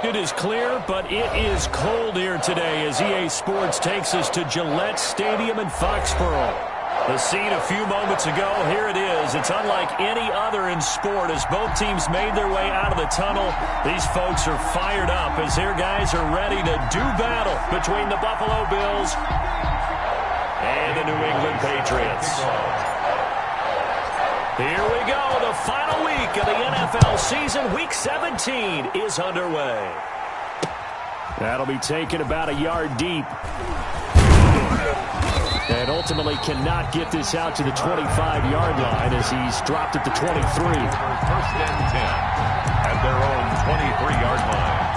It is clear, but it is cold here today as EA Sports takes us to Gillette Stadium in Foxborough. The scene a few moments ago, here it is. It's unlike any other in sport as both teams made their way out of the tunnel. These folks are fired up as their guys are ready to do battle between the Buffalo Bills and the New England Patriots. Here we go. The final week of the NFL season. Week 17 is underway. That'll be taken about a yard deep. And ultimately cannot get this out to the 25-yard line as he's dropped at the 23. First and 10 at their own 23-yard line.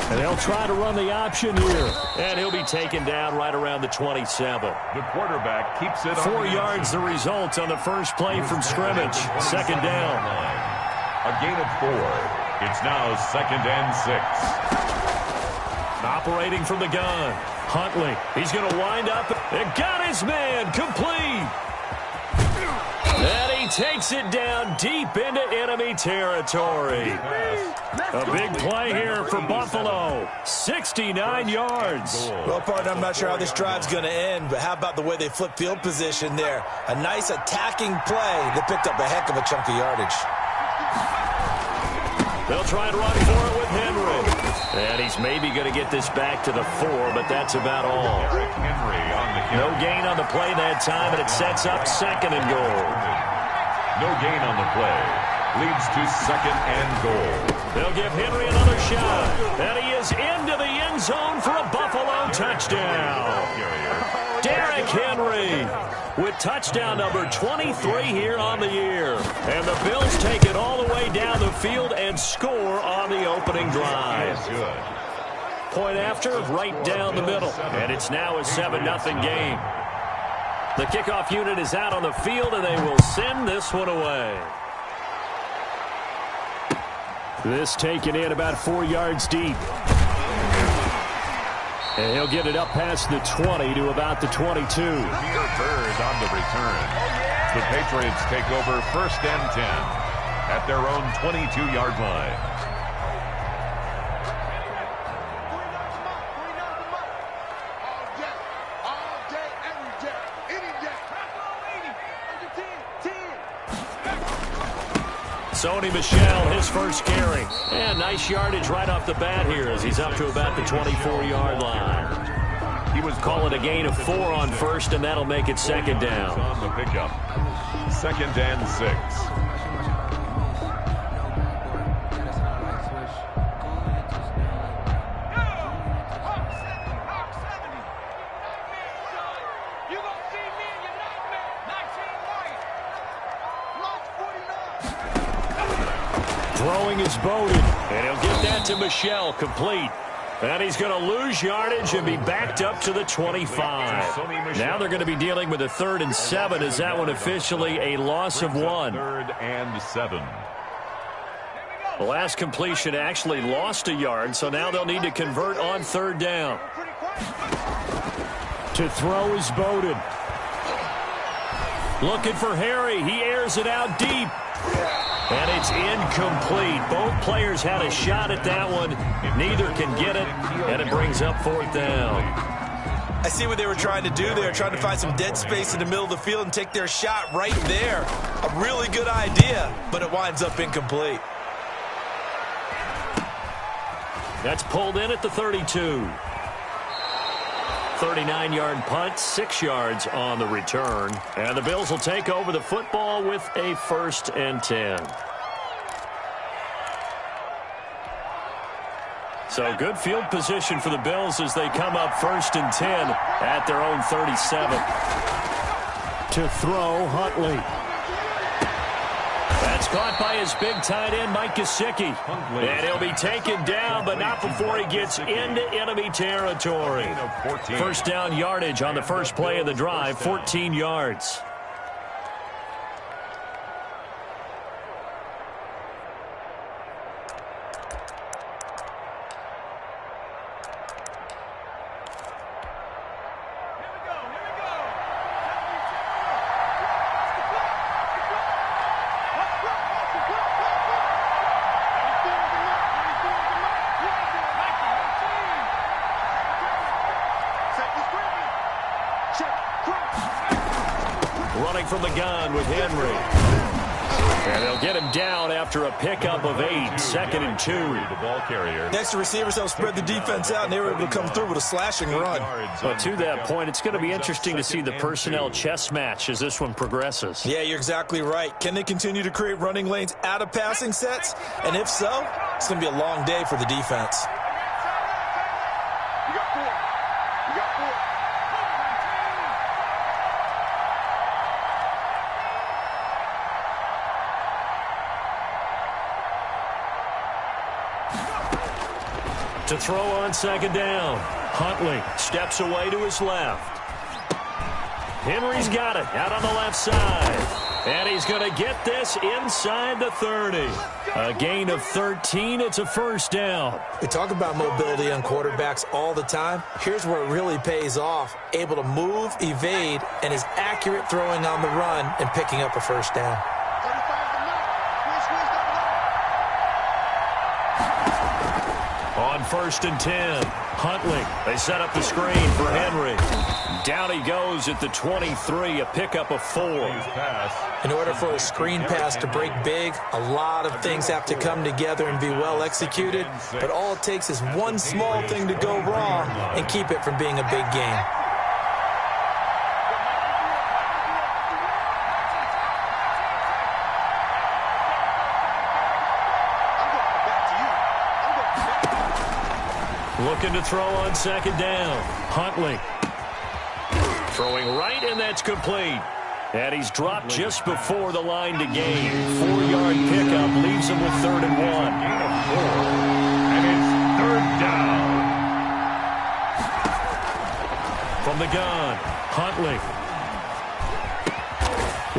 And they'll try to run the option here. And he'll be taken down right around the 27. The quarterback keeps it 4 yards the result on the first play from scrimmage. Second down. A gain of 4. It's now 2nd and 6. Operating from the gun. Huntley. He's going to wind up. And got his man. Complete. And he takes it down deep into enemy territory. A big play here for Buffalo. 69 yards. Well, partner, I'm not sure how this drive's going to end, but how about the way they flip field position there? A nice attacking play. They picked up a heck of a chunk of yardage. They'll try and run for it with Henry. And he's maybe going to get this back to the 4, but that's about all. Henry on the No gain on the play that time, and it sets up 2nd and goal. No gain on the play. Leads to 2nd and goal. They'll give Henry another shot. And he is into the end zone for a Buffalo touchdown. Derrick Henry with touchdown number 23 here on the year. And the Bills take it all the way down the field and score on the opening drive. Point after, right down the middle. And it's now a 7-0 game. The kickoff unit is out on the field, and they will send this one away. This taken in about 4 yards deep. And he'll get it up past the 20 to about the 22. Mere bird on the return. The Patriots take over 1st and 10 at their own 22-yard line. Sony Michel, his first carry. And nice yardage right off the bat here as he's up to about the 24-yard line. He was calling a gain of 4 on first, and that'll make it 2nd down. On the pickup. 2nd and 6. Throwing is Bowden, and he'll get that to Michel, complete. And he's going to lose yardage and be backed up to the 25. Now they're going to be dealing with a 3rd and 7. Is that one officially a loss of 1? 3rd and 7. The last completion actually lost a yard, so now they'll need to convert on 3rd down. To throw is Bowden. Looking for Harry. He airs it out deep. And it's incomplete. Both players had a shot at that one. Neither can get it, and it brings up 4th down. I see what they were trying to do there, trying to find some dead space in the middle of the field and take their shot right there. A really good idea, but it winds up incomplete. That's pulled in at the 32. 39-yard punt, 6 yards on the return. And the Bills will take over the football with a 1st and 10. So good field position for the Bills as they come up 1st and 10 at their own 37. To throw, Huntley. That's It's caught by his big tight end, Mike Gesicki. And he'll be taken down, but not before he gets into enemy territory. First down yardage on the first play of the drive, 14 yards. Running from the gun with Henry. And they'll get him down after a pickup of 8, 2nd and 2. The ball carrier. Next to receivers help spread the defense out, and they were able to come through with a slashing run. But to that point, it's going to be interesting to see the personnel chess match as this one progresses. Yeah, you're exactly right. Can they continue to create running lanes out of passing sets? And if so, it's going to be a long day for the defense. To throw on second down. Huntley steps away to his left. Henry's got it out on the left side. And he's going to get this inside the 30. A gain of 13. It's a first down. We talk about mobility on quarterbacks all the time. Here's where it really pays off. Able to move, evade, and is accurate throwing on the run and picking up a first down. On 1st and 10, Huntley. They set up the screen for Henry. Down he goes at the 23, a pickup of 4. In order for a screen pass to break big, a lot of things have to come together and be well executed. But all it takes is one small thing to go wrong and keep it from being a big game. Looking to throw on second down. Huntley. Throwing right, and that's complete. And he's dropped just before the line to gain. 4-yard pickup leaves him with 3rd and 1. And it's 3rd down. From the gun, Huntley.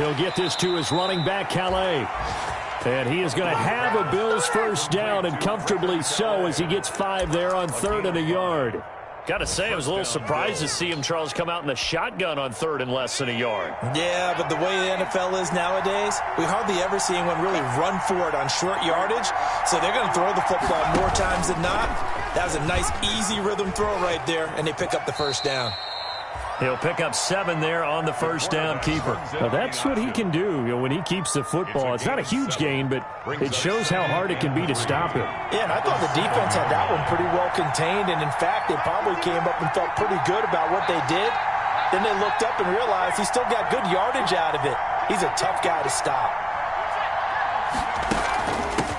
He'll get this to his running back, Calais. And he is going to have a Bills first down, and comfortably so, as he gets 5 there on 3rd and a yard. Got to say, I was a little surprised to see him, Charles, come out in the shotgun on 3rd and less than a yard. Yeah, but the way the NFL is nowadays, we hardly ever see anyone really run for it on short yardage. So they're going to throw the football more times than not. That was a nice, easy rhythm throw right there, and they pick up the first down. He'll pick up 7 there on the first down keeper. Now that's what he can do, when he keeps the football. It's not a huge gain, but it shows how hard it can be to stop him. Yeah, and I thought the defense had that one pretty well contained, and in fact, they probably came up and felt pretty good about what they did. Then they looked up and realized he still got good yardage out of it. He's a tough guy to stop.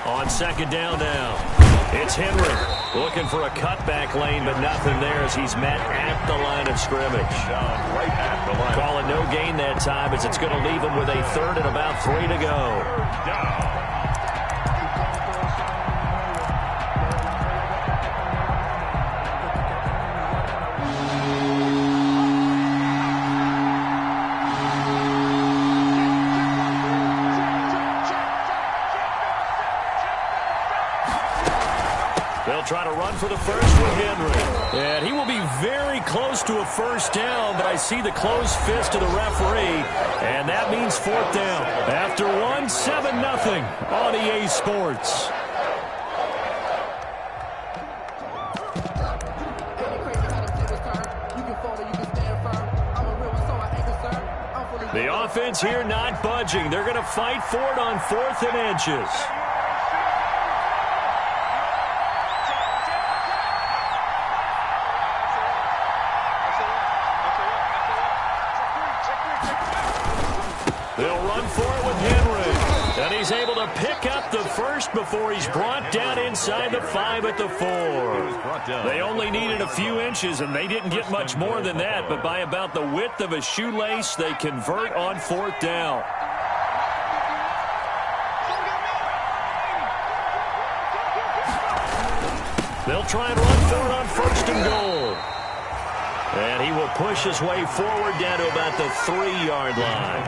On second down now, it's Henry looking for a cutback lane, but nothing there as he's met at the line of scrimmage. Right at the line. Call it no gain that time as it's going to leave him with a 3rd and about 3 to go. They'll try to run for the first with Henry. And he will be very close to a first down, but I see the closed fist of the referee, and that means 4th down. After 1, 7-0 on EA Sports. The offense here not budging. They're going to fight for it on 4th and inches. They'll run for it with Henry. And he's able to pick up the first before he's brought down inside the 5 at the 4. They only needed a few inches, and they didn't get much more than that. But by about the width of a shoelace, they convert on 4th down. They'll try and run for it on 1st and goal. And he will push his way forward down to about the 3-yard line.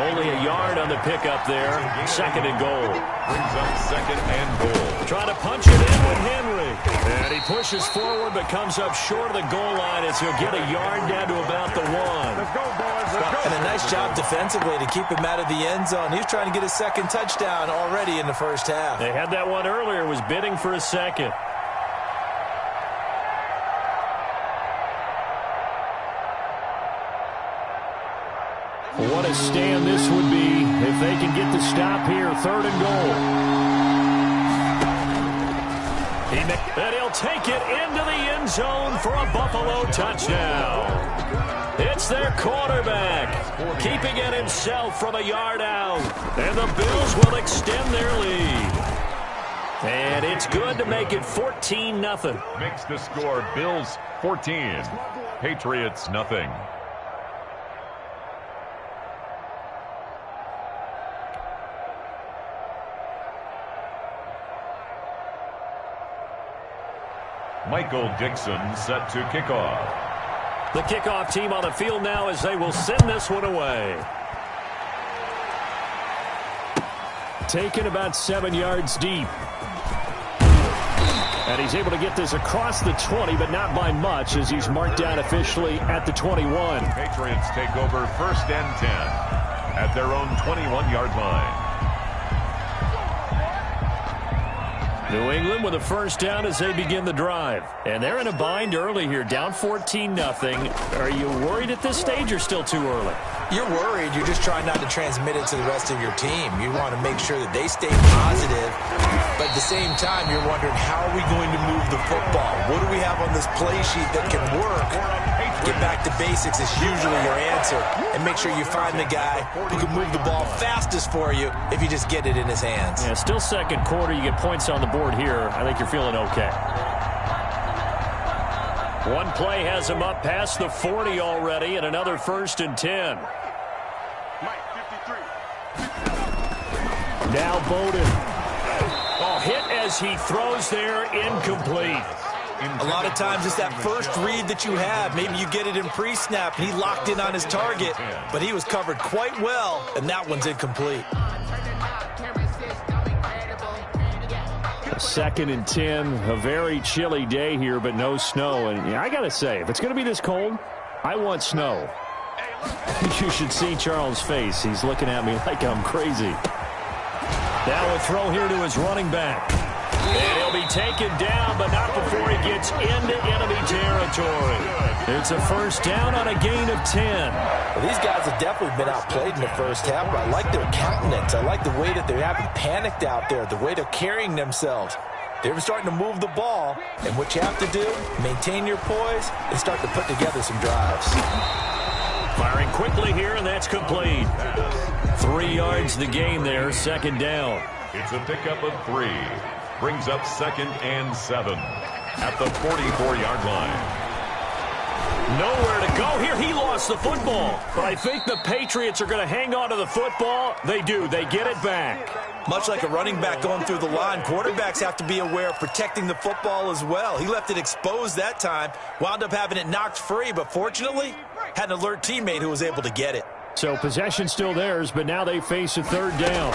Only a yard on the pickup there. 2nd and goal. Brings up 2nd and goal. Trying to punch it in with Henry. And he pushes forward but comes up short of the goal line as he'll get a yard down to about the 1. Let's go, boys. Let's go. And a nice job defensively to keep him out of the end zone. He was trying to get his 2nd touchdown already in the 1st half. They had that one earlier, was bidding for a 2nd. What a stand this would be if they can get the stop here. 3rd and goal. And he'll take it into the end zone for a Buffalo touchdown. It's their quarterback, keeping it himself from a yard out. And the Bills will extend their lead. And it's good to make it 14-0. Makes the score Bills 14, Patriots nothing. Michael Dixon set to kick off. The kickoff team on the field now as they will send this one away. Taken about 7 yards deep. And he's able to get this across the 20, but not by much as he's marked down officially at the 21. Patriots take over 1st and 10 at their own 21-yard line. New England with a 1st down as they begin the drive. And they're in a bind early here, down 14-0. Are you worried at this stage or still too early? You're worried. You're just trying not to transmit it to the rest of your team. You want to make sure that they stay positive. But at the same time, you're wondering, how are we going to move the football? What do we have on this play sheet that can work? Get back to basics is usually your answer. And make sure you find the guy who can move the ball fastest for you if you just get it in his hands. Yeah, still 2nd quarter. You get points on the board here. I think you're feeling okay. One play has him up past the 40 already, and another 1st and 10. Mike, 53. Now Bowden. Oh, hit as he throws there, incomplete. A lot of times it's that first read that you have. Maybe you get it in pre-snap, and he locked in on his target, but he was covered quite well, and that one's incomplete. 2nd and 10, a very chilly day here, but no snow. And I got to say, if it's going to be this cold, I want snow. You should see Charles' face. He's looking at me like I'm crazy. Now a throw here to his running back. And he'll be taken down, but not before he gets into enemy territory. It's a 1st down on a gain of 10. Well, these guys have definitely been outplayed in the 1st half, but I like their countenance. I like the way that they haven't panicked out there, the way they're carrying themselves. They're starting to move the ball, and what you have to do, maintain your poise and start to put together some drives. Firing quickly here, and that's complete. 3 yards the gain there, 2nd down. It's a pickup of 3. Brings up 2nd and 7 at the 44-yard line. Nowhere to go here. He lost the football. But I think the Patriots are going to hang on to the football. They do. They get it back. Much like a running back going through the line, quarterbacks have to be aware of protecting the football as well. He left it exposed that time, wound up having it knocked free, but fortunately, had an alert teammate who was able to get it. So possession still theirs, but now they face a 3rd down.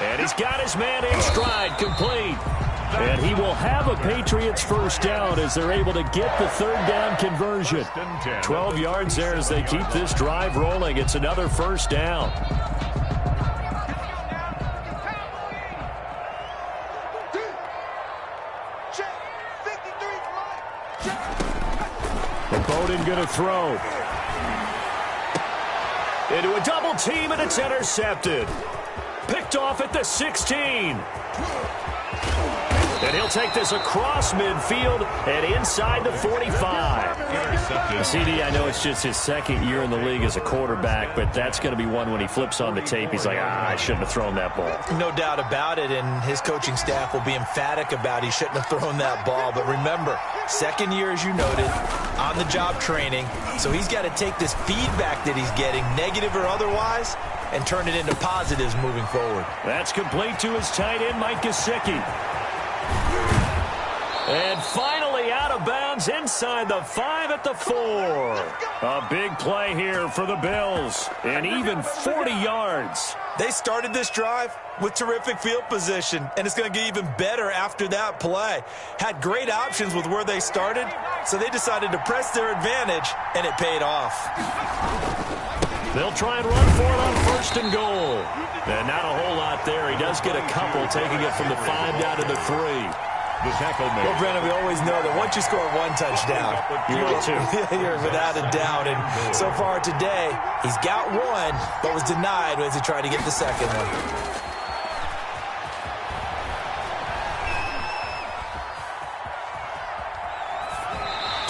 And he's got his man in stride, complete. And he will have a Patriots 1st down as they're able to get the 3rd down conversion. 12 yards there as they keep this drive rolling. It's another 1st down. And Bowden going to throw. Into a double team, and it's intercepted. Picked off at the 16. And he'll take this across midfield and inside the 45. CD, I know it's just his 2nd year in the league as a quarterback, but that's going to be one when he flips on the tape. He's like, I shouldn't have thrown that ball. No doubt about it, and his coaching staff will be emphatic about he shouldn't have thrown that ball. But remember, 2nd year, as you noted, on-the-job training, so he's got to take this feedback that he's getting, negative or otherwise, and turn it into positives moving forward. That's complete to his tight end, Mike Gesicki. And finally out of bounds inside the 5 at the 4. A big play here for the Bills, and even 40 yards. They started this drive with terrific field position, and it's going to get even better after that play. Had great options with where they started, so they decided to press their advantage, and it paid off. They'll try and run for it on 1st and goal. And not a whole lot there. He does get a couple, taking it from the 5 down to the 3. The tackle made. Well, Brandon, we always know that once you score one touchdown, you're without a doubt. And so far today, he's got one, but was denied as he tried to get the second one.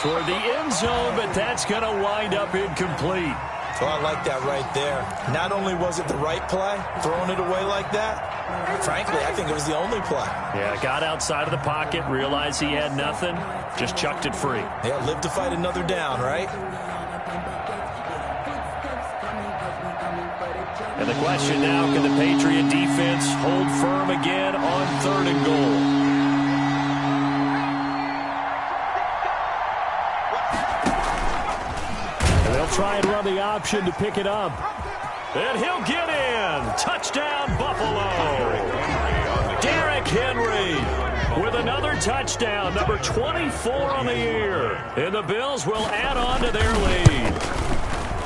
Toward the end zone, but that's going to wind up incomplete. Well, I like that right there. Not only was it the right play, throwing it away like that, frankly, I think it was the only play. Yeah, got outside of the pocket, realized he had nothing, just chucked it free. Yeah, live to fight another down, right? And the question now, can the Patriot defense hold firm again on 3rd and goal? Try and run the option to pick it up. And he'll get in. Touchdown, Buffalo. Derrick Henry with another touchdown, number 24 on the year. And the Bills will add on to their lead.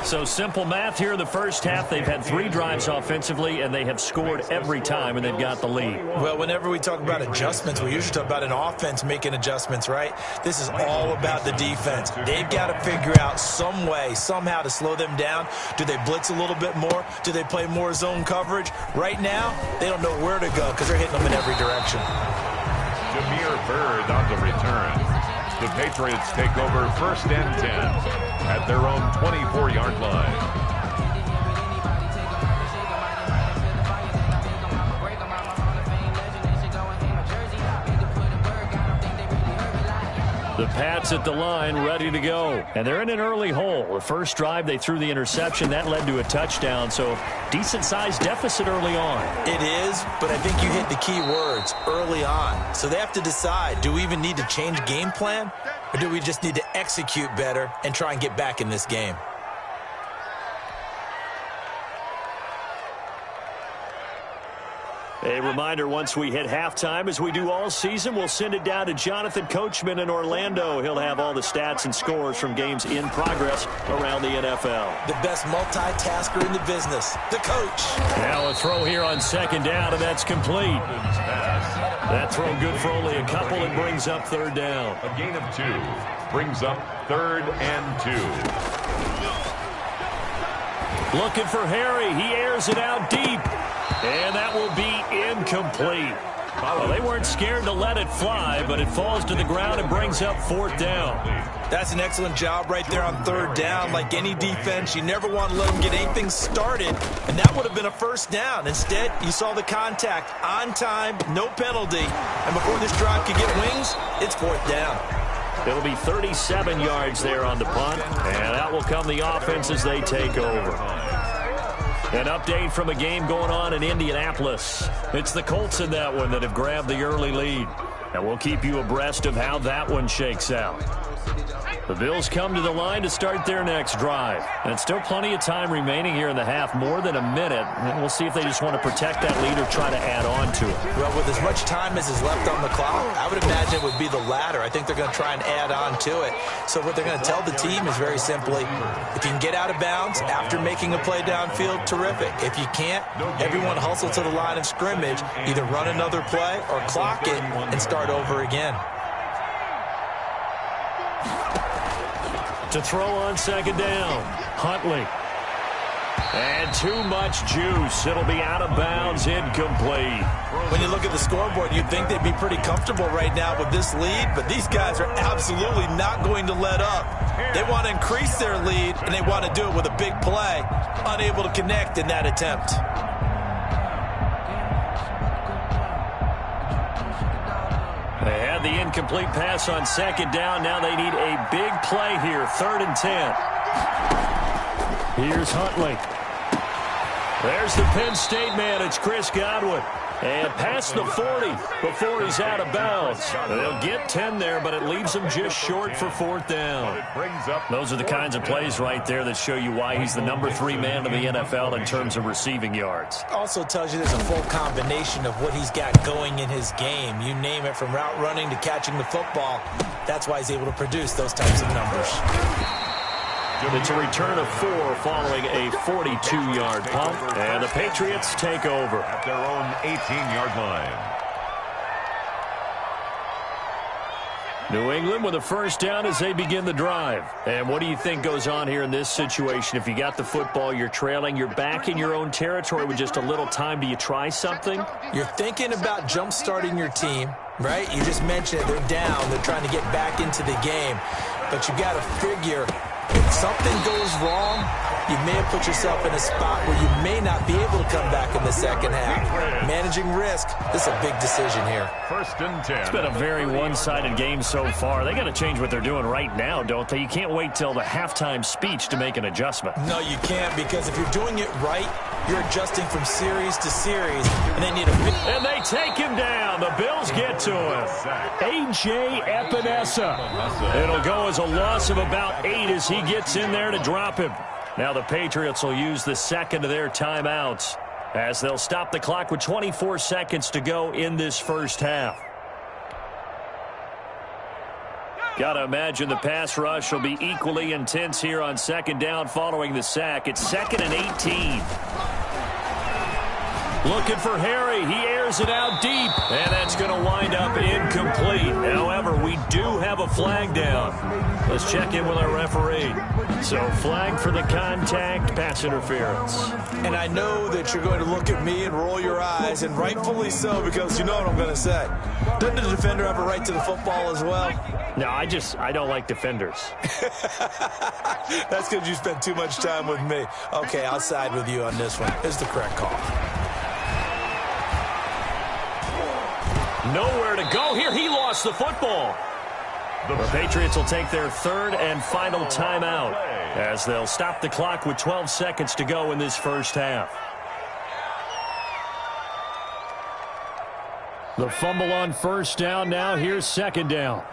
So simple math here in the first half. They've had 3 drives offensively, and they have scored every time, and they've got the lead. Well, whenever we talk about adjustments, we usually talk about an offense making adjustments, right? This is all about the defense. They've got to figure out some way, somehow to slow them down. Do they blitz a little bit more? Do they play more zone coverage? Right now, they don't know where to go because they're hitting them in every direction. Jameer Byrd on the return. The Patriots take over 1st and 10 at their own 24-yard line. The Pats at the line, ready to go. And they're in an early hole. The first drive, they threw the interception. That led to a touchdown, so decent-sized deficit early on. It is, but I think you hit the key words, early on. So they have to decide, do we even need to change game plan, or do we just need to execute better and try and get back in this game? A reminder, once we hit halftime, as we do all season, we'll send it down to Jonathan Coachman in Orlando. He'll have all the stats and scores from games in progress around the NFL. The best multitasker in the business, the coach. Now a throw here on 2nd down, and that's complete. That throw good for only a couple. It brings up 3rd down. A gain of 2 brings up 3rd and 2. Looking for Harry. He airs it out deep. And that will be incomplete. Well, they weren't scared to let it fly, but it falls to the ground and brings up 4th down. That's an excellent job right there on 3rd down. Like any defense, you never want to let them get anything started, and that would have been a 1st down. Instead, you saw the contact on time, no penalty, and before this drive could get wings, it's 4th down. It'll be 37 yards there on the punt, and that will come the offense as they take over. An update from a game going on in Indianapolis. It's the Colts in that one that have grabbed the early lead. And we'll keep you abreast of how that one shakes out. The Bills come to the line to start their next drive. And still plenty of time remaining here in the half, more than a minute. And we'll see if they just want to protect that lead or try to add on to it. Well, with as much time as is left on the clock, I would imagine it would be the latter. I think they're going to try and add on to it. So what they're going to tell the team is very simply, if you can get out of bounds after making a play downfield, terrific. If you can't, everyone hustle to the line of scrimmage, either run another play or clock it and start over again. To throw on 2nd down, Huntley. And too much juice. It'll be out of bounds, incomplete. When you look at the scoreboard, you'd think they'd be pretty comfortable right now with this lead, but these guys are absolutely not going to let up. They want to increase their lead, and they want to do it with a big play. Unable to connect in that attempt. They had the incomplete pass on 2nd down. Now they need a big play here, 3rd and 10. Here's Huntley. There's the Penn State man. It's Chris Godwin. And past the 40 before he's out of bounds. They'll get 10 there, but it leaves him just short for 4th down. Those are the kinds of plays right there that show you why he's the number 3 man in the NFL in terms of receiving yards. Also tells you there's a full combination of what he's got going in his game. You name it, from route running to catching the football. That's why he's able to produce those types of numbers. It's a return of 4 following a 42-yard punt, and the Patriots take over at their own 18-yard line. New England with a first down as they begin the drive. And what do you think goes on here in this situation? If you got the football, you're trailing, you're back in your own territory with just a little time. Do you try something? You're thinking about jump-starting your team, right? You just mentioned it. They're down. They're trying to get back into the game. But you got to figure, if something goes wrong, you may have put yourself in a spot where you may not be able to come back in the second half. Managing risk, this is a big decision here. 1st and 10. It's been a very one-sided game so far. They got to change what they're doing right now, don't they? You can't wait till the halftime speech to make an adjustment. No, you can't, because if you're doing it right, you're adjusting from series to series, and they need a big... And they take him down. The Bills get to him. A.J. Epinesa. It'll go as a loss of about 8 as he gets in there to drop him. Now the Patriots will use the second of their timeouts as they'll stop the clock with 24 seconds to go in this first half. Got to imagine the pass rush will be equally intense here on second down following the sack. It's 2nd and 18. Looking for Harry. He airs it out deep, and that's going to wind up incomplete. However, we do have a flag down. Let's check in with our referee. So, flag for the contact, pass interference. And I know that you're going to look at me and roll your eyes, and rightfully so, because you know what I'm going to say. Doesn't the defender have a right to the football as well? No, I don't like defenders. That's because you spent too much time with me. Okay, I'll side with you on this one. It's the correct call. Nowhere to go here. He lost the football. The Patriots will take their 3rd and final timeout as they'll stop the clock with 12 seconds to go in this first half. The fumble on first down. Now here's second down.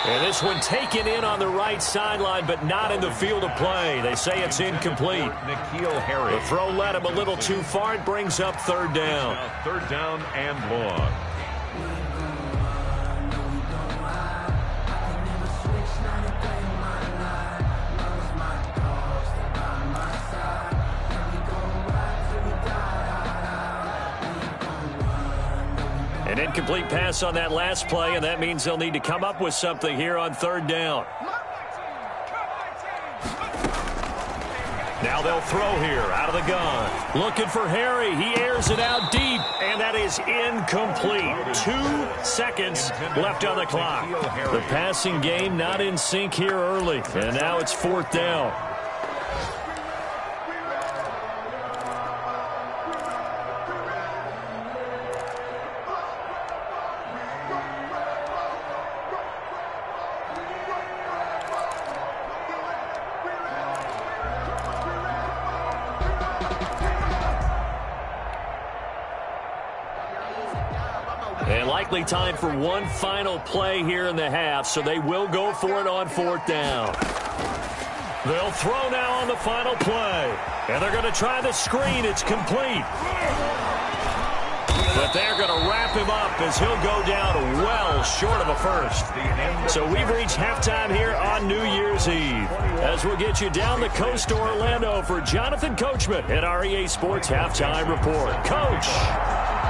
And this one taken in on the right sideline, but not in the field of play. They say it's incomplete. The throw led him a little too far. It brings up 3rd down. 3rd down and long. An incomplete pass on that last play, and that means they'll need to come up with something here on 3rd down. Now they'll throw here out of the gun. Looking for Harry. He airs it out deep, and that is incomplete. 2 seconds left on the clock. The passing game not in sync here early, and now it's 4th down. And likely time for one final play here in the half, so they will go for it on 4th down. They'll throw now on the final play. And they're going to try the screen. It's complete. But they're going to wrap him up as he'll go down well short of a first. So we've reached halftime here on New Year's Eve, as we'll get you down the coast to Orlando for Jonathan Coachman at our EA Sports Halftime Report. Coach,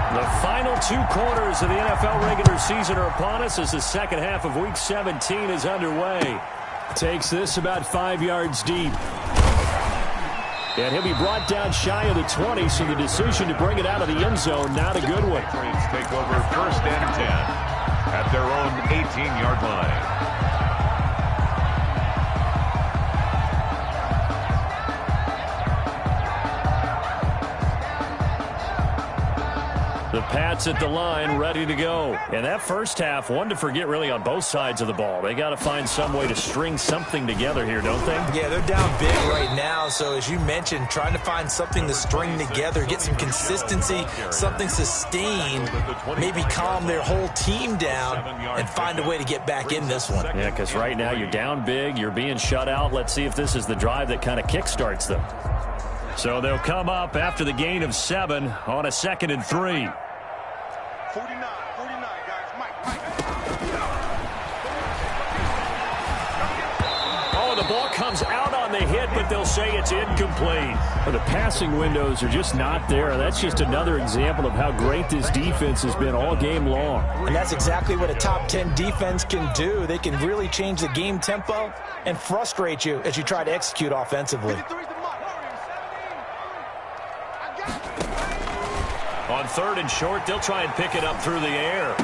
the final 2 quarters of the NFL regular season are upon us as the second half of Week 17 is underway. Takes this about 5 yards deep. And he'll be brought down shy of the 20, so the decision to bring it out of the end zone, not a good one. Patriots take over 1st and 10 at their own 18-yard line. The Pats at the line, ready to go. And that first half, one to forget really on both sides of the ball. They got to find some way to string something together here, don't they? Yeah, they're down big right now. So as you mentioned, trying to find something to string together, get some consistency, something sustained, maybe calm their whole team down and find a way to get back in this one. Yeah, because right now you're down big, you're being shut out. Let's see if this is the drive that kind of kickstarts them. So they'll come up after the gain of 7 on a 2nd and 3. 49, guys. Mike. Oh, the ball comes out on the hit, but they'll say it's incomplete. Well, the passing windows are just not there. That's just another example of how great this defense has been all game long. And that's exactly what a top 10 defense can do. They can really change the game tempo and frustrate you as you try to execute offensively. On 3rd and short, they'll try and pick it up through the air.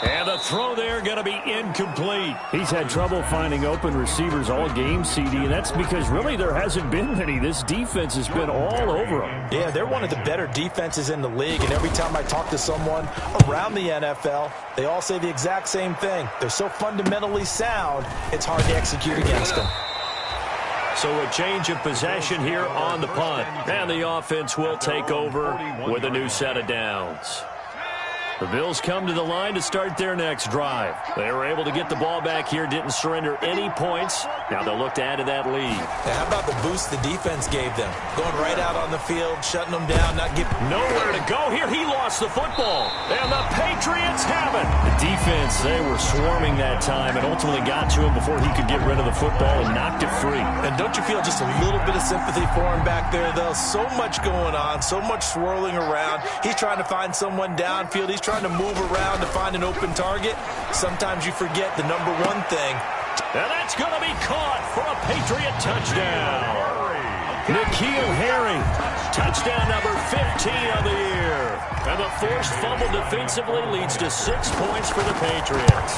And the throw there going to be incomplete. He's had trouble finding open receivers all game, CD, and that's because really there hasn't been many. This defense has been all over them. Yeah, they're one of the better defenses in the league, and every time I talk to someone around the NFL, they all say the exact same thing. They're so fundamentally sound, it's hard to execute against them. So a change of possession here on the punt. And the offense will take over with a new set of downs. The Bills come to the line to start their next drive. They were able to get the ball back here, didn't surrender any points. Now they'll look to add to that lead. Now, how about the boost the defense gave them? Going right out on the field, shutting them down, not giving... Nowhere to go here. He lost the football. And the Patriots have it. The defense, they were swarming that time and ultimately got to him before he could get rid of the football and knocked it free. And don't you feel just a little bit of sympathy for him back there, though? So much going on, so much swirling around. He's trying to find someone downfield. He's trying to move around to find an open target. Sometimes you forget the number one thing. And that's going to be caught for a Patriot touchdown. N'Keal Harry, touchdown number 15 of the year. And the forced fumble defensively leads to 6 points for the Patriots.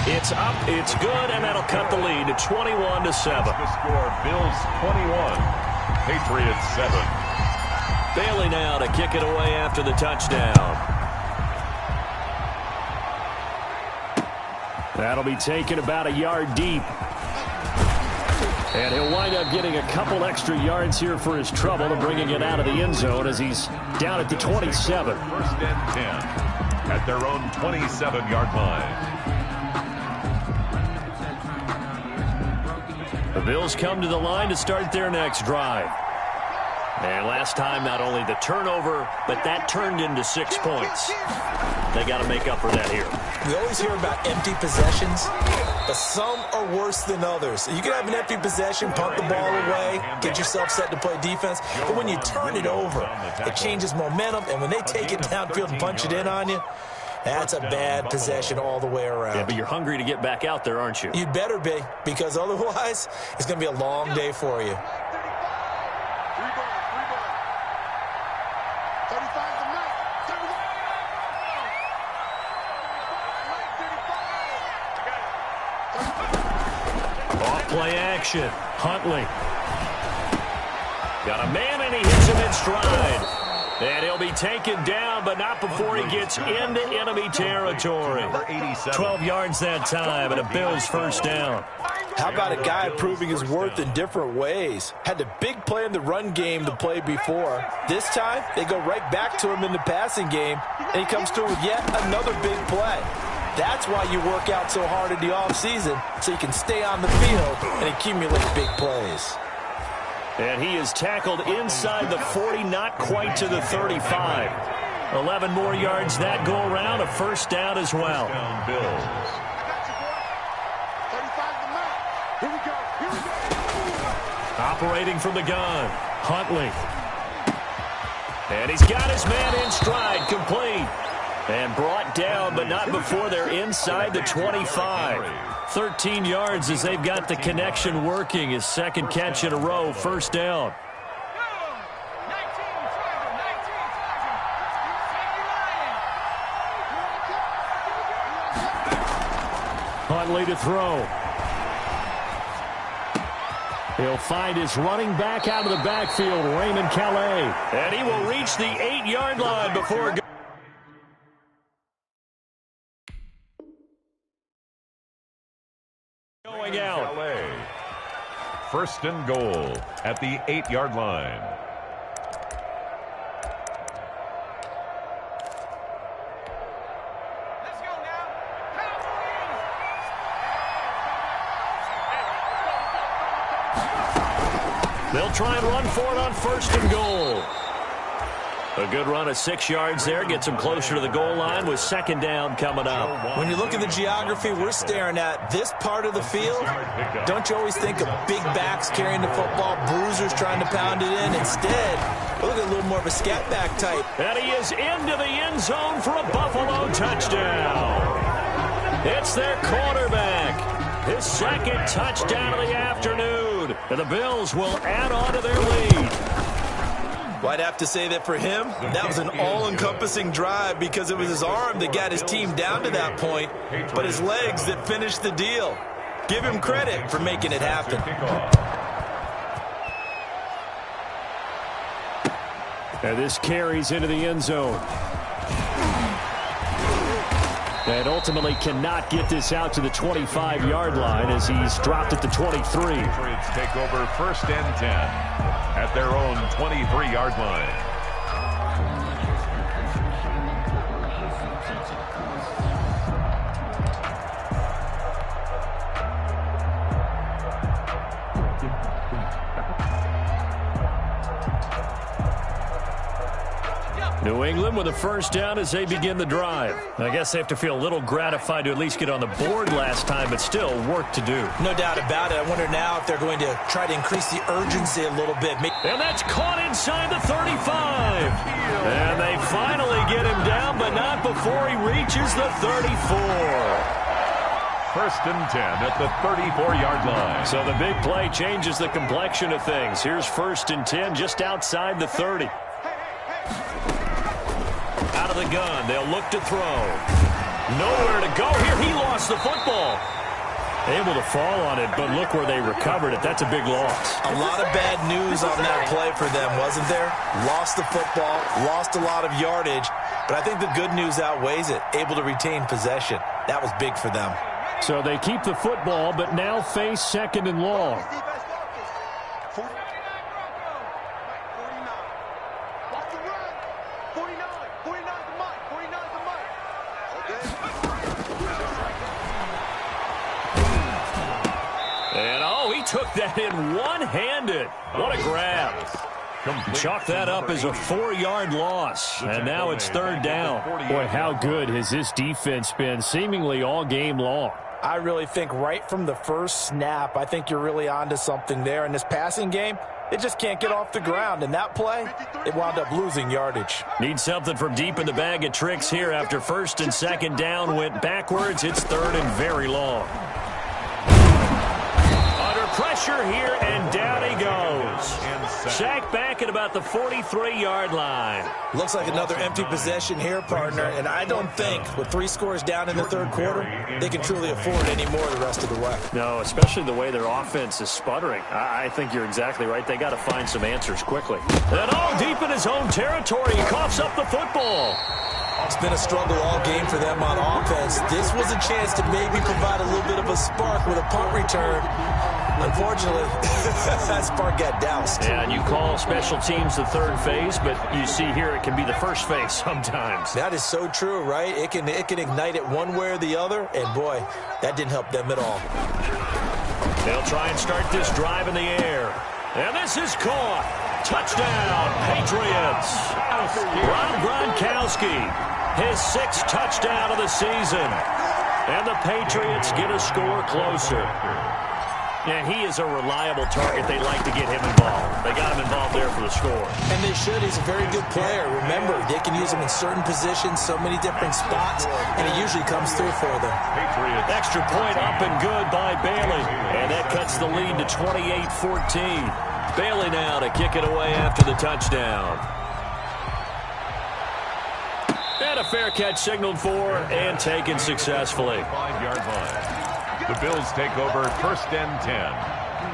It's up, it's good, and that'll cut the lead to 21-7. The score, Bills 21, Patriots 7. Bailey now to kick it away after the touchdown. That'll be taken about a yard deep. And he'll wind up getting a couple extra yards here for his trouble and bringing it out of the end zone as he's down at the 27. 1st and 10 at their own 27-yard line. The Bills come to the line to start their next drive. And last time, not only the turnover, but that turned into 6 points. They got to make up for that here. We always hear about empty possessions, but some are worse than others. You can have an empty possession, punt the ball away, get yourself set to play defense, but when you turn it over, it changes momentum, and when they take it downfield and punch it in on you, that's a bad possession all the way around. Yeah, but you're hungry to get back out there, aren't you? You better be, because otherwise, it's going to be a long day for you. Play action. Huntley. Got a man, and he hits him in stride. And he'll be taken down, but not before he gets into enemy territory. 12 yards that time, and a Bills first down. How about a guy proving his worth in different ways? Had the big play in the run game the play before. This time, they go right back to him in the passing game, and he comes through with yet another big play. That's why you work out so hard in the offseason, so you can stay on the field and accumulate big plays. And he is tackled inside the 40, not quite to the 35. 11 more yards that go around, a first down as well. Operating from the gun, Huntley. And he's got his man in stride, complete. And brought down, but not before they're inside the 25. 13 yards as they've got the connection working. His second catch in a row, first down. Huntley to throw. He'll find his running back out of the backfield, Raymond Calais. And he will reach the 8-yard line before going out. First and goal at the 8-yard line. They'll try and run for it on first and goal. A good run of 6 yards there. Gets them closer to the goal line with second down coming up. When you look at the geography we're staring at, this part of the field, don't you always think of big backs carrying the football, bruisers trying to pound it in? Instead, look at a little more of a scat back type. And he is into the end zone for a Buffalo touchdown. It's their quarterback. His second touchdown of the afternoon. And the Bills will add on to their lead. Well, I'd have to say that for him, that was an all-encompassing drive because it was his arm that got his team down to that point, but his legs that finished the deal. Give him credit for making it happen. And this carries into the end zone. And ultimately cannot get this out to the 25-yard line as he's dropped at the 23. Patriots take over first and 10 at their own 23-yard line. New England with a first down as they begin the drive. I guess they have to feel a little gratified to at least get on the board last time, but still work to do. No doubt about it. I wonder now if they're going to try to increase the urgency a little bit. And that's caught inside the 35. And they finally get him down, but not before he reaches the 34. First and 10 at the 34-yard line. So the big play changes the complexion of things. Here's first and 10 just outside the 30. Out of the gun, they'll look to throw. Nowhere to go here. He lost the football. Able to fall on it, but look where they recovered it. That's a big loss. A lot of bad news on that play for them, wasn't there? Lost the football, lost a lot of yardage, but I think the good news outweighs it. Able to retain possession. That was big for them. So they keep the football, but now face second and long. Took that in one-handed. What a grab. Chalk that up as a 4-yard loss. And now it's third down. Boy, how good has this defense been seemingly all game long? I really think right from the first snap, I think you're really onto something there. In this passing game, it just can't get off the ground. And that play, it wound up losing yardage. Need something from deep in the bag of tricks here after first and second down went backwards. It's third and very long. Pressure here, and down he goes. Sacked back at about the 43-yard line. Looks like another empty possession here, partner, and I don't think with 3 scores down in the third quarter, they can truly afford any more the rest of the way. No, especially the way their offense is sputtering. I think you're exactly right. They got to find some answers quickly. And deep in his own territory, he coughs up the football. It's been a struggle all game for them on offense. This was a chance to maybe provide a little bit of a spark with a punt return. Unfortunately, that spark got doused. Yeah, and you call special teams the third phase, but you see here it can be the first phase sometimes. That is so true, right? It can ignite it one way or the other, and boy, that didn't help them at all. They'll try and start this drive in the air. And this is caught. Touchdown, Patriots. Rob Gronkowski, his 6th touchdown of the season. And the Patriots get a score closer. And he is a reliable target. They like to get him involved. They got him involved there for the score. And they should. He's a very good player. Remember, they can use him in certain positions, so many different spots, and he usually comes through for them. Extra point up and good by Bailey. And that cuts the lead to 28-14. Bailey now to kick it away after the touchdown. And a fair catch signaled for and taken successfully. 5-yard line. The Bills take over first and 10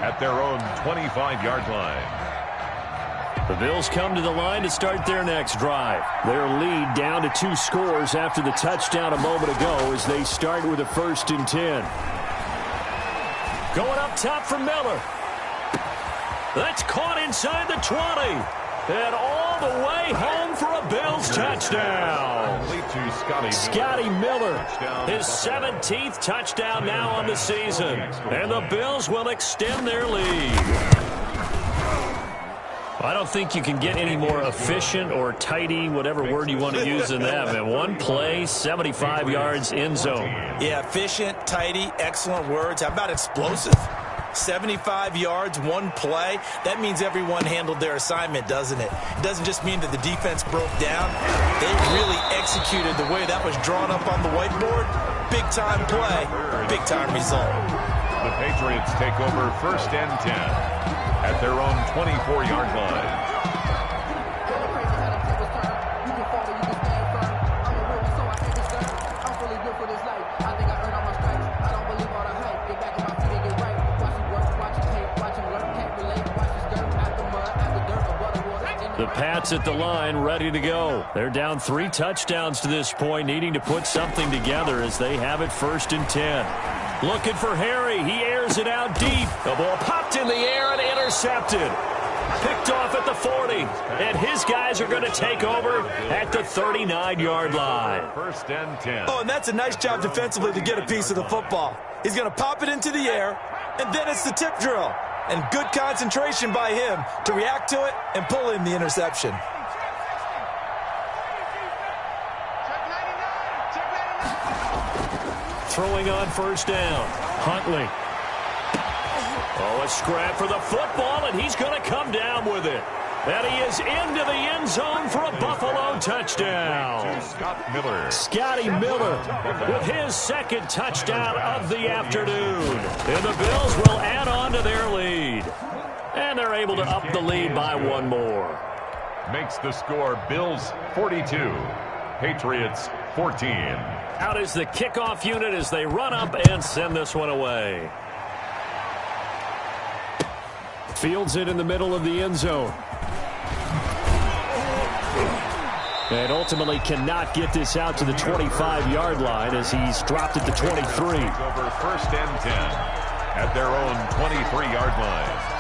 at their own 25-yard line. The Bills come to the line to start their next drive. Their lead down to 2 scores after the touchdown a moment ago as they start with a 1st and 10. Going up top for Miller. That's caught inside the 20. And all the way home for a Bills touchdown. Scotty Miller, his 17th touchdown now on the season. And the Bills will extend their lead. I don't think you can get any more efficient or tidy, whatever word you want to use in that, man. One play, 75 yards, end zone. Yeah, efficient, tidy, excellent words. How about explosive? 75 yards, one play. That means everyone handled their assignment, doesn't it? It doesn't just mean that the defense broke down. They really executed the way that was drawn up on the whiteboard. Big-time play, big-time result. The Patriots take over 1st and 10 at their own 24-yard line. The Pats at the line, ready to go. They're down 3 touchdowns to this point, needing to put something together as they have it 1st and 10. Looking for Harry. He airs it out deep. The ball popped in the air and intercepted. Picked off at the 40. And his guys are going to take over at the 39-yard line. 1st and 10. Oh, and that's a nice job defensively to get a piece of the football. He's going to pop it into the air, and then it's the tip drill. And good concentration by him to react to it and pull in the interception. Throwing on 1st down. Huntley. Oh, a scrap for the football, and he's going to come down with it. And he is into the end zone for a Buffalo touchdown. Scotty Miller with his 2nd touchdown of the afternoon. And the Bills will add on to their lead. And they're able to up the lead by 1 more. Makes the score Bills 42, Patriots 14. Out is the kickoff unit as they run up and send this one away. Fields it in the middle of the end zone. And ultimately cannot get this out to the 25-yard line as he's dropped at the 23. Over 1st and 10 at their own 23-yard line.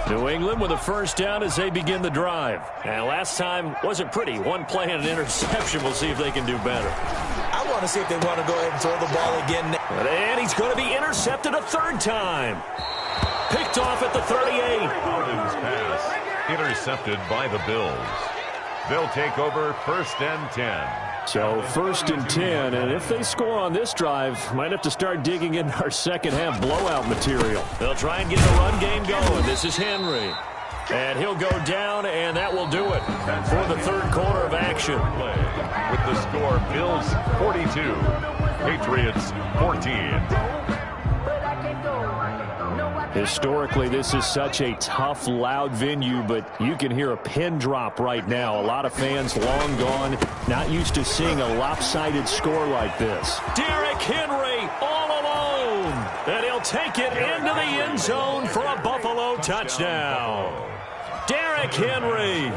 New England with a 1st down as they begin the drive. And last time wasn't pretty. 1 play and an interception. We'll see if they can do better. I want to see if they want to go ahead and throw the ball again. And he's going to be intercepted a 3rd time. Picked off at the 38. Gordon's pass intercepted by the Bills. They'll take over 1st and 10. So 1st and 10, and if they score on this drive, might have to start digging in our second-half blowout material. They'll try and get the run game going. This is Henry. And he'll go down, and that will do it for the 3rd quarter of action. With the score, Bills 42, Patriots 14. Historically, this is such a tough, loud venue, but you can hear a pin drop right now. A lot of fans long gone, not used to seeing a lopsided score like this. Derrick Henry all alone, and he'll take it into the end zone for a Buffalo touchdown. Derrick Henry,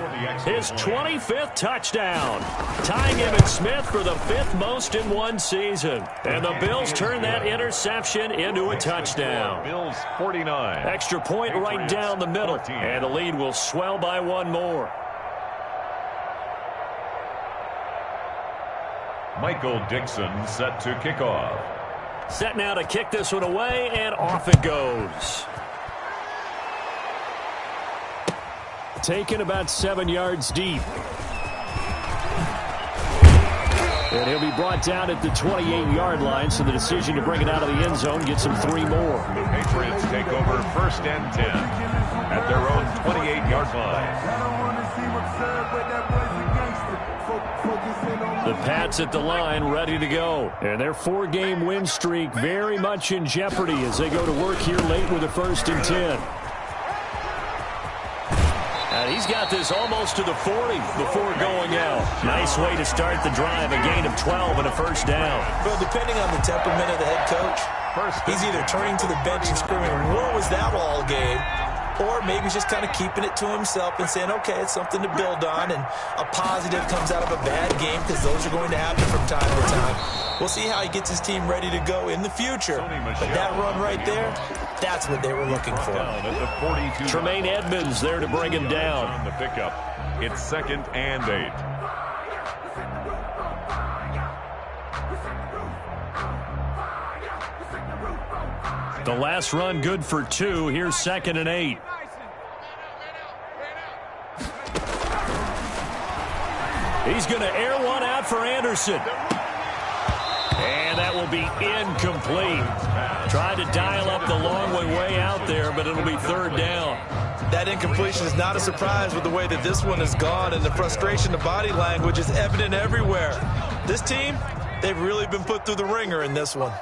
his 25th touchdown, tying Emmitt Smith for the 5th most in one season. And the Bills turn that interception into a touchdown. Bills 49. Extra point right down the middle, and the lead will swell by 1 more. Michael Dixon set to kick off. Set now to kick this one away, and off it goes. Taken about 7 yards deep. And he'll be brought down at the 28-yard line, so the decision to bring it out of the end zone gets him 3 more. The Patriots take over 1st and 10 at their own 28-yard line. The Pats at the line, ready to go. And their 4-game win streak very much in jeopardy as they go to work here late with a 1st and 10. And he's got this almost to the 40 before going out. Nice way to start the drive, a gain of 12 and a first down. Well, depending on the temperament of the head coach, he's either turning to the bench and screaming, "What was that all game?" Or maybe he's just kind of keeping it to himself and saying, okay, it's something to build on, and a positive comes out of a bad game, because those are going to happen from time to time. We'll see how he gets his team ready to go in the future. But that run right there, that's what they were looking for. Tremaine Edmonds there to bring him down. On the pickup, it's 2nd and 8. The last run good for 2. Here's 2nd and 8. He's going to air one out for Anderson. And that will be incomplete. Tried to dial up the long way out there, but it'll be 3rd down. That incompletion is not a surprise with the way that this one has gone, and the frustration of body language is evident everywhere. This team, they've really been put through the ringer in this one.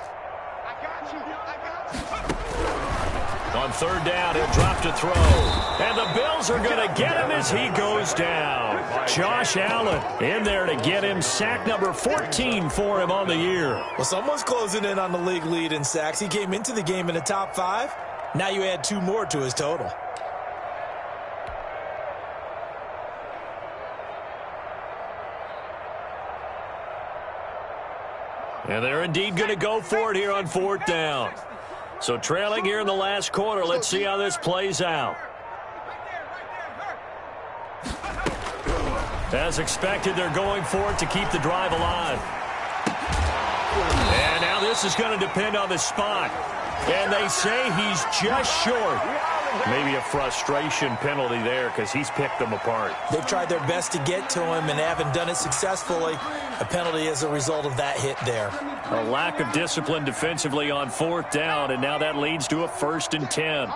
On 3rd down, he'll drop to throw. And the Bills are going to get him as he goes down. Josh Allen in there to get him sack number 14 for him on the year. Well, someone's closing in on the league lead in sacks. He came into the game in the top 5. Now you add 2 more to his total. And they're indeed going to go for it here on 4th down. So trailing here in the last quarter. Let's see how this plays out. As expected, they're going for it to keep the drive alive. And now this is going to depend on the spot. And they say he's just short. Maybe a frustration penalty there, because he's picked them apart. They've tried their best to get to him and haven't done it successfully. A penalty as a result of that hit there. A lack of discipline defensively on 4th down, and now that leads to a 1st and 10.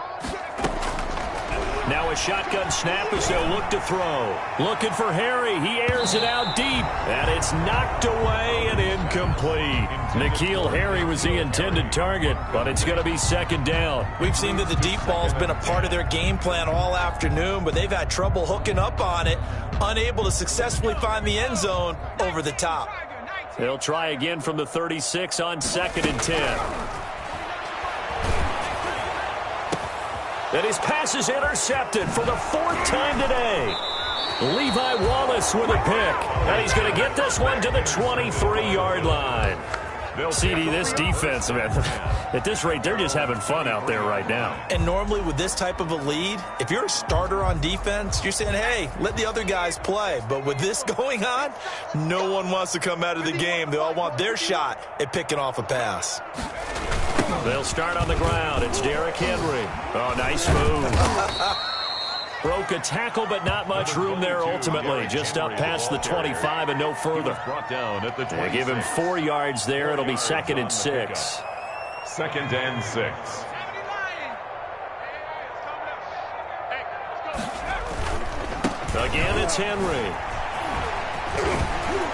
Now a shotgun snap as they'll look to throw. Looking for Harry. He airs it out deep. And it's knocked away and incomplete. N'Keal Harry was the intended target, but it's going to be 2nd down. We've seen that the deep ball's been a part of their game plan all afternoon, but they've had trouble hooking up on it, unable to successfully find the end zone over the top. They'll try again from the 36 on 2nd and 10. And his pass is intercepted for the 4th time today. Levi Wallace with a pick. And he's going to get this one to the 23-yard line. CD, this defense, man, at this rate, they're just having fun out there right now. And normally with this type of a lead, if you're a starter on defense, you're saying, hey, let the other guys play. But with this going on, no one wants to come out of the game. They all want their shot at picking off a pass. They'll start on the ground. It's Derrick Henry. Oh, nice move. Broke a tackle, but not much room there ultimately. Just up past the 25 and no further. They give him 4 yards there. It'll be 2nd and 6. 2nd and 6. Again, it's Henry.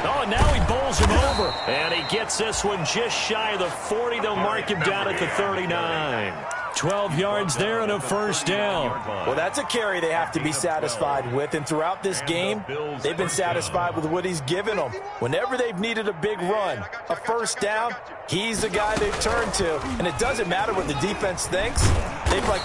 Oh, and now he bowls him over. And he gets this one just shy of the 40. They'll mark him down at the 39. 12 yards there and a 1st down. Well, that's a carry they have to be satisfied with. And throughout this game, they've been satisfied with what he's given them. Whenever they've needed a big run, a 1st down, he's the guy they've turned to. And it doesn't matter what the defense thinks.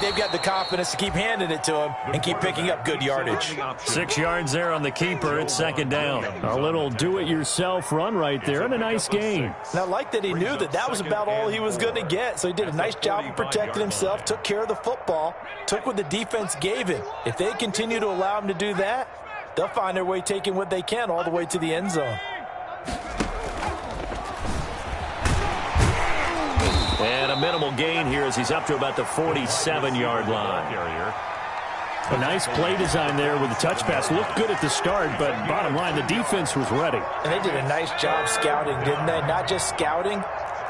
They've got the confidence to keep handing it to him and keep picking up good yardage. 6 yards there on the keeper. It's 2nd down. A little do-it-yourself run right there and a nice gain. And I like that he knew that that was about all he was going to get. So he did a nice job of protecting himself, took care of the football, took what the defense gave him. If they continue to allow him to do that, they'll find their way taking what they can all the way to the end zone. And a minimal gain here as he's up to about the 47-yard line. A nice play design there with the touch pass. Looked good at the start, but bottom line, the defense was ready. And they did a nice job scouting, didn't they? Not just scouting,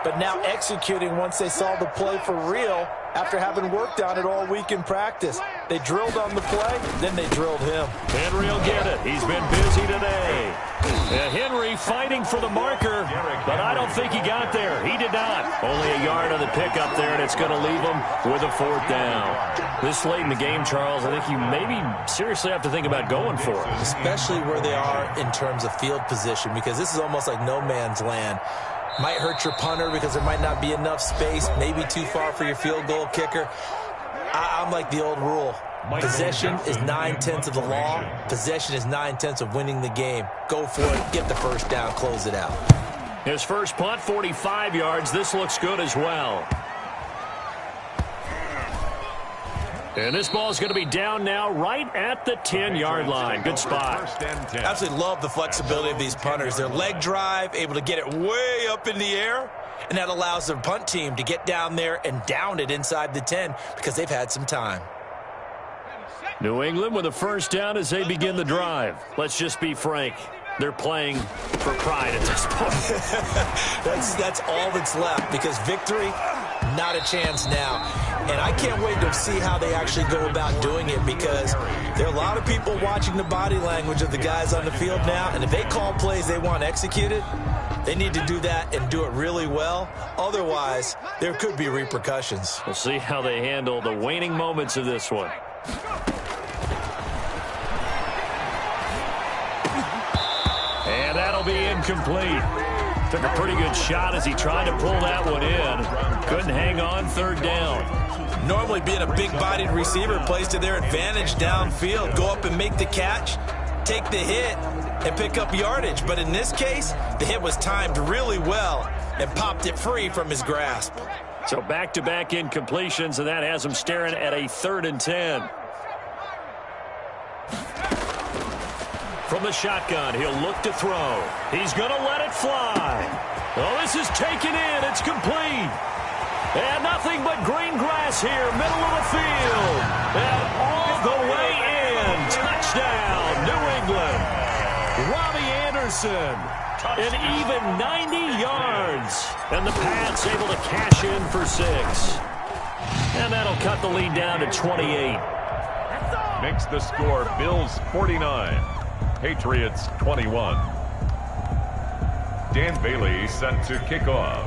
but now executing once they saw the play for real after having worked on it all week in practice. They drilled on the play, then they drilled him. Henry will get it. He's been busy today. Henry fighting for the marker, but I don't think he got there. He did not. Only a yard on the pickup there, and it's going to leave him with a 4th down. This late in the game, Charles, I think you maybe seriously have to think about going for it. Especially where they are in terms of field position, because this is almost like no man's land. Might hurt your punter because there might not be enough space, maybe too far for your field goal kicker. I'm like the old rule. Possession is 9/10 of the law. Possession is 9/10 of winning the game. Go for it. Get the first down. Close it out. His first punt, 45 yards. This looks good as well. And this ball is going to be down now right at the 10-yard line. Good spot. Absolutely love the flexibility of these punters. Their leg drive, able to get it way up in the air, and that allows their punt team to get down there and down it inside the 10 because they've had some time. New England with a first down as they begin the drive. Let's just be frank. They're playing for pride at this point. That's all that's left because victory, not a chance now. And I can't wait to see how they actually go about doing it because there are a lot of people watching the body language of the guys on the field now. And if they call plays they want executed, they need to do that and do it really well. Otherwise, there could be repercussions. We'll see how they handle the waning moments of this one. And that'll be incomplete. Took a pretty good shot as he tried to pull that one in. Couldn't hang on, 3rd down. Normally being a big-bodied receiver plays to their advantage downfield. Go up and make the catch, take the hit, and pick up yardage. But in this case, the hit was timed really well and popped it free from his grasp. So back-to-back incompletions, and that has him staring at a 3rd and 10. From the shotgun, he'll look to throw. He's going to let it fly. Oh, this is taken in. It's complete. And nothing but green grass here, middle of the field. And all the way in. Touchdown, New England. Robbie Anderson. An even 90 yards. And the Pats able to cash in for 6. And that'll cut the lead down to 28. Makes the score Bills 49. Patriots 21. Dan Bailey set to kick off.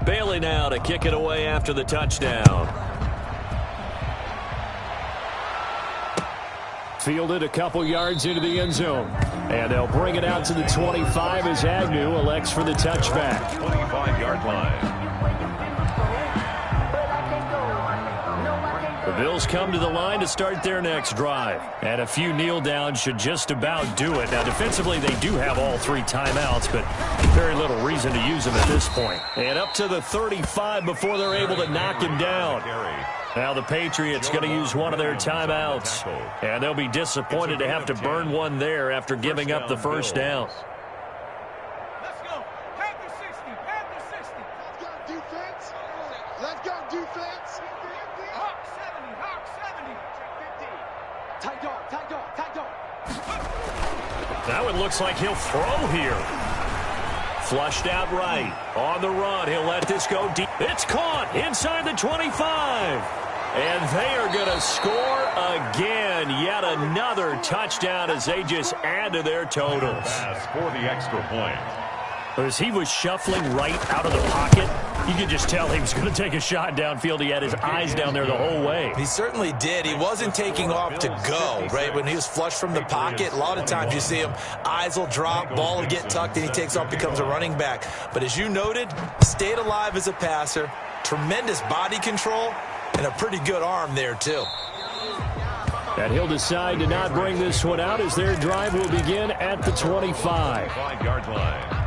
Bailey now to kick it away after the touchdown. Fielded a couple yards into the end zone. And they'll bring it out to the 25 as Agnew elects for the touchback. 25-yard line. The Bills come to the line to start their next drive. And a few kneel downs should just about do it. Now, defensively, they do have all 3 timeouts, but very little reason to use them at this point. And up to the 35 before they're able to knock him down. Now the Patriots going to use one of their timeouts. And they'll be disappointed to have to burn one there after giving up the first down. Let's go. Panther 60. Panther 60. Let's go, defense. Let's go, defense. Hawk 70. Hawk 70. 50. Tight dog. Tight dog. Tight dog. That one looks like he'll throw here. Flushed out right. On the run. He'll let this go deep. It's caught inside the 25. And they are going to score again. Yet another touchdown as they just add to their totals. Pass for the extra point. As he was shuffling right out of the pocket, you could just tell he was going to take a shot downfield. He had his eyes down there the whole way. He certainly did. He wasn't taking off to go, right? When he was flushed from the pocket, a lot of times you see him, eyes will drop, ball will get tucked, and he takes off, becomes a running back. But as you noted, stayed alive as a passer, tremendous body control, and a pretty good arm there, too. And he'll decide to not bring this one out as their drive will begin at the 25. 5-yard line.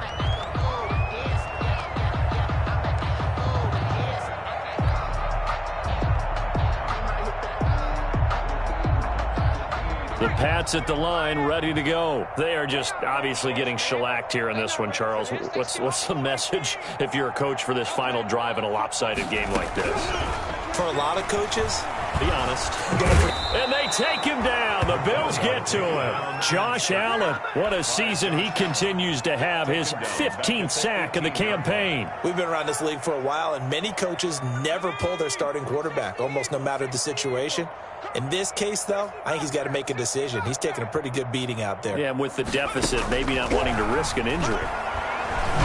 The Pats at the line, ready to go. They are just obviously getting shellacked here in this one, Charles. What's the message if you're a coach for this final drive in a lopsided game like this? For a lot of coaches, Be honest. And they take him down. The Bills get to him. Josh Allen, what a season he continues to have. His 15th sack of the campaign. We've been around this league for a while, and many coaches never pull their starting quarterback, almost no matter the situation. In this case, though, I think he's got to make a decision. He's taking a pretty good beating out there. Yeah, and with the deficit, maybe not wanting to risk an injury.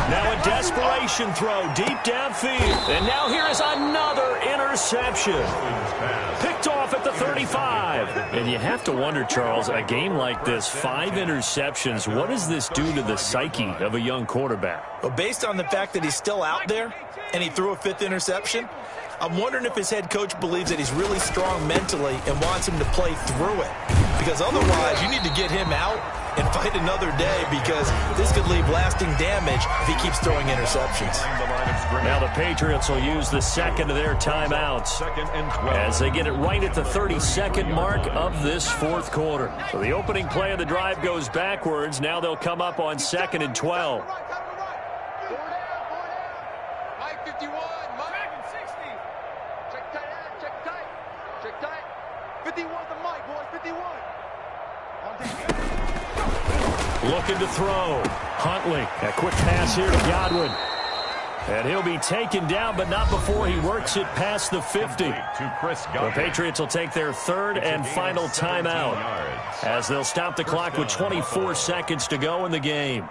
Now a desperation throw deep downfield. And now here is another interception. Picked off at the 35. And you have to wonder, Charles, a game like this, 5 interceptions, what does this do to the psyche of a young quarterback? Well, based on the fact that he's still out there and he threw a 5th interception, I'm wondering if his head coach believes that he's really strong mentally and wants him to play through it. Because otherwise, you need to get him out and fight another day, because this could leave lasting damage if he keeps throwing interceptions. Now the Patriots will use the second of their timeouts as they get it right at the 32nd mark of this 4th quarter. So the opening play of the drive goes backwards. Now they'll come up on 2nd and 12. Mike 51, Mike 60. Check tight, check tight, check tight. 51 to Mike, boys, 51. Looking to throw. Huntley, a quick pass here to Godwin. And he'll be taken down, but not before he works it past the 50. The Patriots will take their 3rd and final timeout as they'll stop the clock with 24 seconds to go in the game.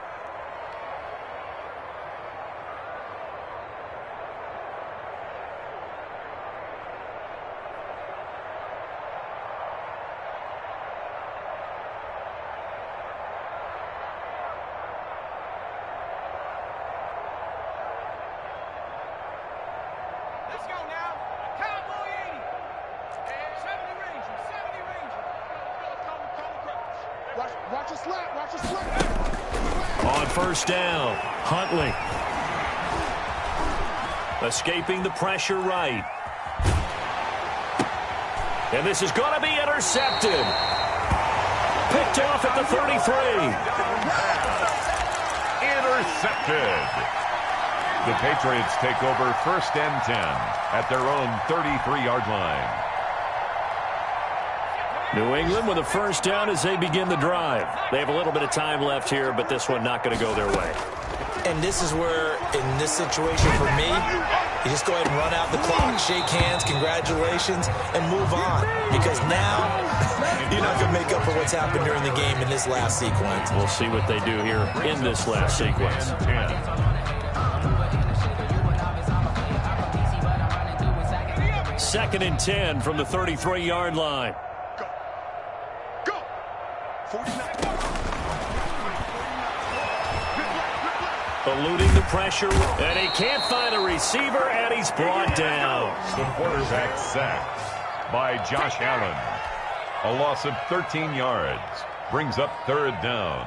Watch your slap, watch your slap. On first down, Huntley. Escaping the pressure right. And this is going to be intercepted. Picked off at the 33. Intercepted. The Patriots take over 1st and 10 at their own 33-yard line. New England with a first down as they begin the drive. They have a little bit of time left here, but this one not going to go their way. And this is where, in this situation for me, you just go ahead and run out the clock, shake hands, congratulations, and move on. Because now, you're not going to make up for what's happened during the game in this last sequence. We'll see what they do here in this last sequence. 2nd and 10 from the 33-yard line. Eluding the pressure, and he can't find a receiver, and he's brought down. The quarterback sacked by Josh Allen. A loss of 13 yards brings up 3rd down.